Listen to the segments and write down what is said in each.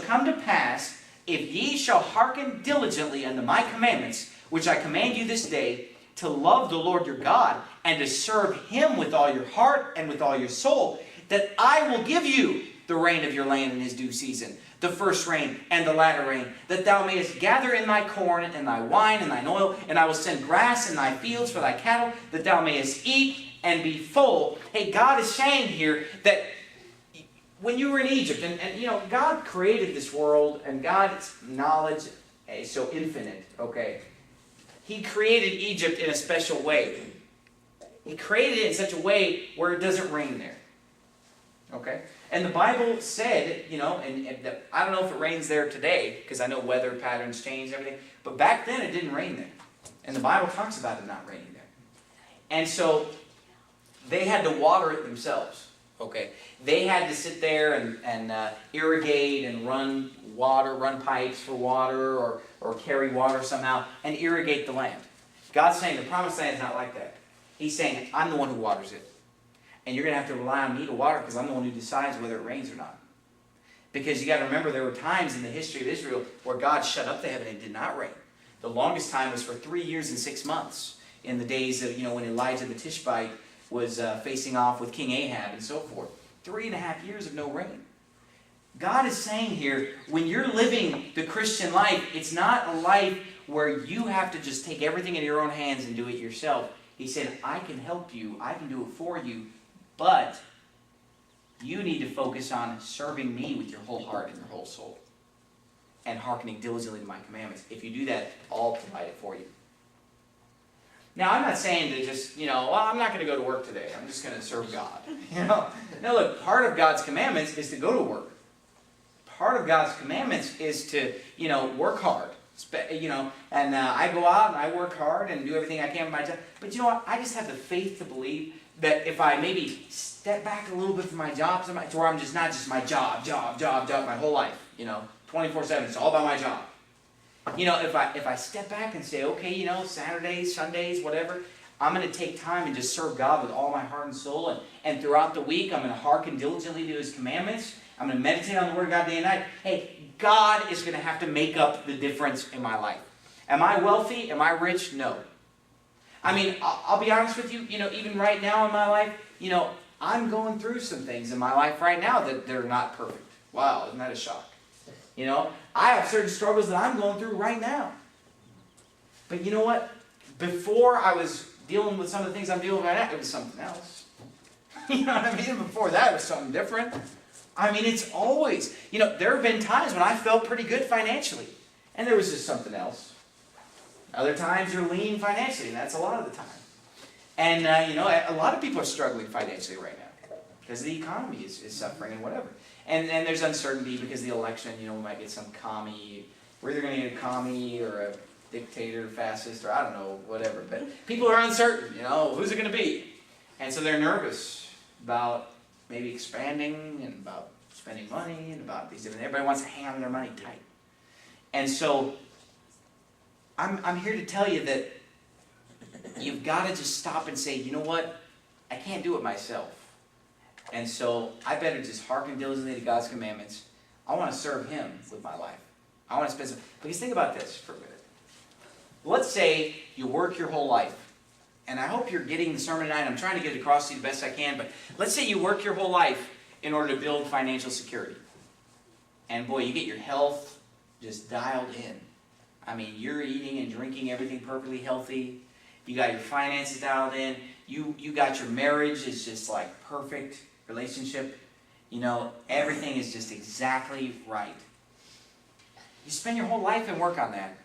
come to pass, if ye shall hearken diligently unto my commandments, which I command you this day, to love the Lord your God, and to serve him with all your heart and with all your soul, that I will give you the rain of your land in his due season, the first rain and the latter rain, that thou mayest gather in thy corn and thy wine and thine oil, and I will send grass in thy fields for thy cattle, that thou mayest eat and be full. Hey, God is saying here that when you were in Egypt, and you know, God created this world, and God's knowledge is so infinite, okay? He created Egypt in a special way. He created it in such a way where it doesn't rain there. Okay? And the Bible said, you know, and I don't know if it rains there today, because I know weather patterns change and everything, but back then it didn't rain there. And the Bible talks about it not raining there. And so they had to water it themselves. Okay? They had to sit there and irrigate and run pipes for water, or carry water somehow, and irrigate the land. God's saying the promised land is not like that. He's saying, I'm the one who waters it. And you're going to have to rely on me to water, because I'm the one who decides whether it rains or not. Because you got to remember, there were times in the history of Israel where God shut up the heaven and it did not rain. The longest time was for 3 years and 6 months, in the days of, you know, when Elijah the Tishbite was facing off with King Ahab and so forth. 3.5 years of no rain. God is saying here, when you're living the Christian life, it's not a life where you have to just take everything in your own hands and do it yourself. He said, I can help you, I can do it for you, but you need to focus on serving me with your whole heart and your whole soul, and hearkening diligently to my commandments. If you do that, I'll provide it for you. Now, I'm not saying to just, you know, well, I'm not going to go to work today. I'm just going to serve God. You know? No, look, part of God's commandments is to go to work. Part of God's commandments is to, you know, work hard. You know, and I go out and I work hard and do everything I can with my job. But you know what? I just have the faith to believe that if I maybe step back a little bit from my job, to where I'm just not just my job my whole life, you know, 24/7. It's all about my job. You know, if I step back and say, okay, you know, Saturdays, Sundays, whatever, I'm going to take time and just serve God with all my heart and soul. And throughout the week, I'm going to hearken diligently to his commandments. I'm going to meditate on the Word of God day and night. Hey, God is going to have to make up the difference in my life. Am I wealthy? Am I rich? No. I mean, I'll be honest with you, you know, even right now in my life, you know, I'm going through some things in my life right now that they're not perfect. Wow, isn't that a shock? You know, I have certain struggles that I'm going through right now. But you know what? Before I was dealing with some of the things I'm dealing with right now, it was something else. You know what I mean? Before that, it was something different. I mean, it's always, you know, there have been times when I felt pretty good financially, and there was just something else. Other times you're lean financially, and that's a lot of the time. And, you know, a lot of people are struggling financially right now because the economy is suffering and whatever. And there's uncertainty because of the election. You know, we might get some commie. We're either going to get a commie or a dictator, fascist, or I don't know, whatever. But people are uncertain, you know, who's it going to be? And so they're nervous about maybe expanding and about spending money and about these different. Everybody wants to hang on to their money tight. And so I'm here to tell you that you've got to just stop and say, you know what? I can't do it myself. And so I better just hearken diligently to God's commandments. I want to serve him with my life. I want to spend some... Because think about this for a minute. Let's say you work your whole life. And I hope you're getting the sermon tonight. I'm trying to get it across to you the best I can. But let's say you work your whole life in order to build financial security. And boy, you get your health just dialed in. I mean, you're eating and drinking everything perfectly healthy. You got your finances dialed in. You got your marriage is just like perfect relationship. You know, everything is just exactly right. You spend your whole life and work on that.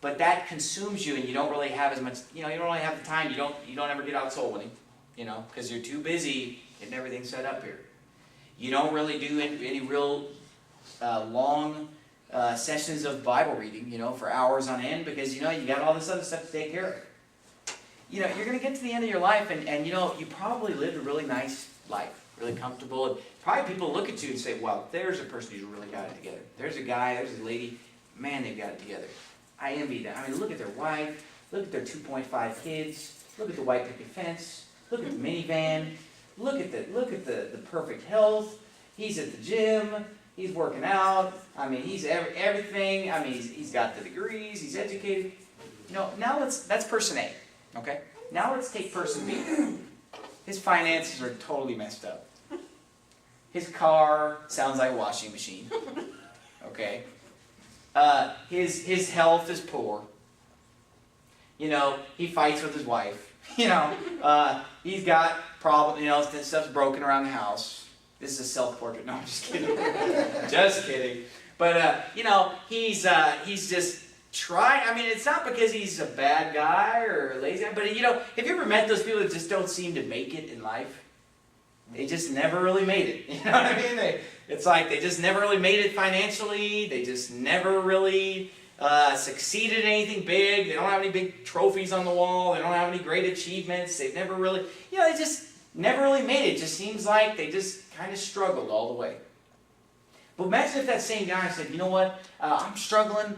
But that consumes you and you don't really have as much, you know, you don't really have the time. You don't ever get out soul winning, you know, because you're too busy getting everything set up here. You don't really do any real long sessions of Bible reading, you know, for hours on end because, you know, you got all this other stuff to take care of. You know, you're going to get to the end of your life and you know, you probably lived a really nice life, really comfortable. And probably people look at you and say, wow, there's a person who's really got it together. There's a guy, there's a lady, man, they've got it together. I envy them. I mean, look at their wife, look at their 2.5 kids, look at the white picket fence, look at the minivan, look at the perfect health. He's at the gym, He's working out. I mean, he's everything. I mean, he's got the degrees. He's educated. Now that's person A. Okay? Now let's take person B. His finances are totally messed up. His car sounds like a washing machine. Okay? His health is poor. He fights with his wife. He's got problems. This stuff's broken around the house. This is a self-portrait. No, I'm just kidding. Just kidding. But, he's just trying. I mean, it's not because he's a bad guy or a lazy guy, but, have you ever met those people that just don't seem to make it in life? They just never really made it. You know what I mean? It's like they just never really made it financially. They just never really succeeded in anything big. They don't have any big trophies on the wall. They don't have any great achievements. They've never really, they just never really made it. It just seems like they just kind of struggled all the way. But imagine if that same guy said, you know what, I'm struggling.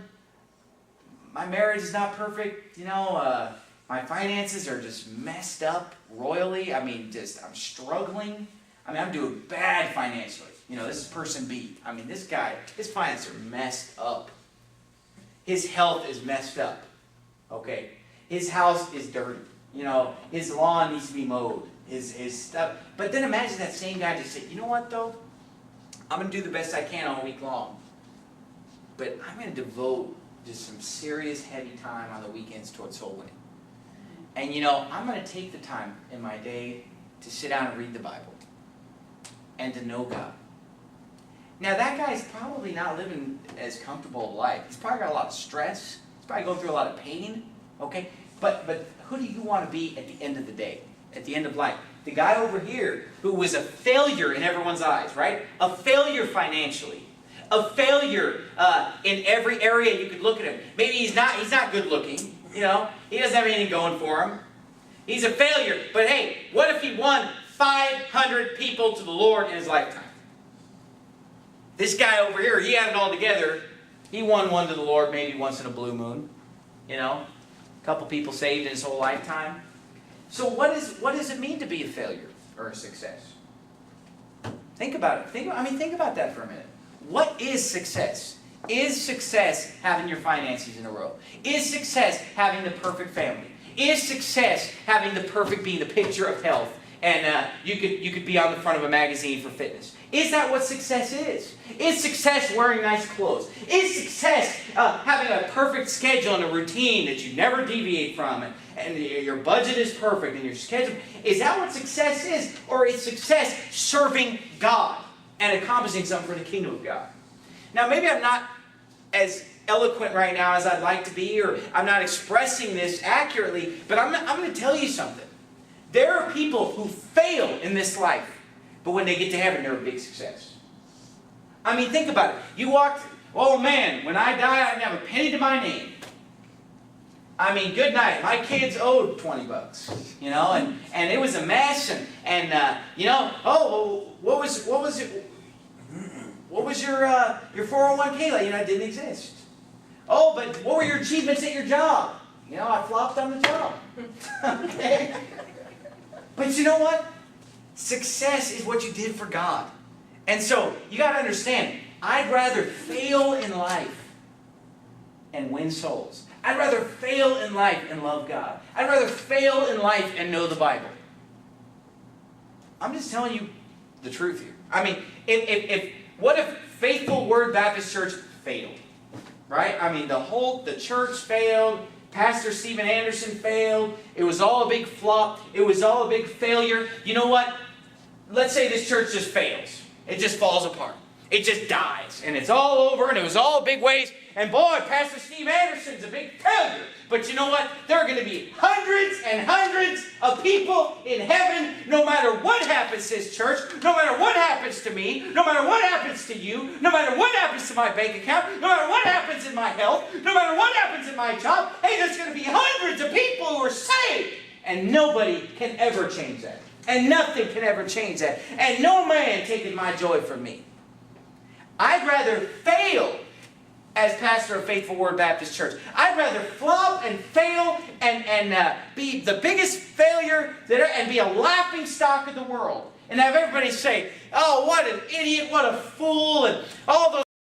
My marriage is not perfect. My finances are just messed up royally. I mean, I'm struggling. I mean, I'm doing bad financially. This is person B. I mean, this guy, his finances are messed up. His health is messed up. Okay? His house is dirty. His lawn needs to be mowed. His stuff. But then imagine that same guy just said, you know what, though? I'm going to do the best I can all week long. But I'm going to devote just some serious, heavy time on the weekends towards soul winning. And, I'm going to take the time in my day to sit down and read the Bible and to know God. Now, that guy's probably not living as comfortable a life. He's probably got a lot of stress. He's probably going through a lot of pain. Okay? But who do you want to be at the end of the day? At the end of life? The guy over here who was a failure in everyone's eyes, right? A failure financially. A failure in every area you could look at him. Maybe he's not good looking. He doesn't have anything going for him. He's a failure. But hey, what if he won 500 people to the Lord in his lifetime? This guy over here, he had it all together. He won one to the Lord maybe once in a blue moon. A couple people saved in his whole lifetime. So what does it mean to be a failure or a success? Think about it. Think about that for a minute. What is success? Is success having your finances in a row? Is success having the perfect family? Is success having being the picture of health? And you could be on the front of a magazine for fitness. Is that what success is? Is success wearing nice clothes? Is success having a perfect schedule and a routine that you never deviate from, and your budget is perfect and your schedule? Is that what success is? Or is success serving God and accomplishing something for the kingdom of God? Now, maybe I'm not as eloquent right now as I'd like to be, or I'm not expressing this accurately, but I'm going to tell you something. There are people who fail in this life, but when they get to heaven, they're a big success. I mean, think about it. Oh man, when I die, I didn't have a penny to my name. I mean, good night. My kids owed $20, and it was a mess, what was your 401k like? It didn't exist. Oh, but what were your achievements at your job? I flopped on the job. Okay? But you know what? Success is what you did for God. And so, you got to understand, I'd rather fail in life and win souls. I'd rather fail in life and love God. I'd rather fail in life and know the Bible. I'm just telling you the truth here. I mean, what if Faithful Word Baptist Church failed? Right? I mean, the church failed. Pastor Steven Anderson failed. It was all a big flop. It was all a big failure. You know what? Let's say this church just fails. It just falls apart. It just dies. And it's all over, and it was all a big waste. And boy, Pastor Steve Anderson's a big failure. But you know what? There are going to be hundreds and hundreds of people in heaven, no matter what happens to this church, no matter what happens to me, no matter what happens to you, no matter what happens to my bank account, no matter what happens in my health, no matter what happens in my job. Hey, there's going to be hundreds of people who are saved. And nobody can ever change that. And nothing can ever change that. And no man taking my joy from me. I'd rather fail as pastor of Faithful Word Baptist Church. I'd rather flop and fail and be the biggest failure and be a laughing stock of the world and have everybody say, oh, what an idiot, what a fool, and all those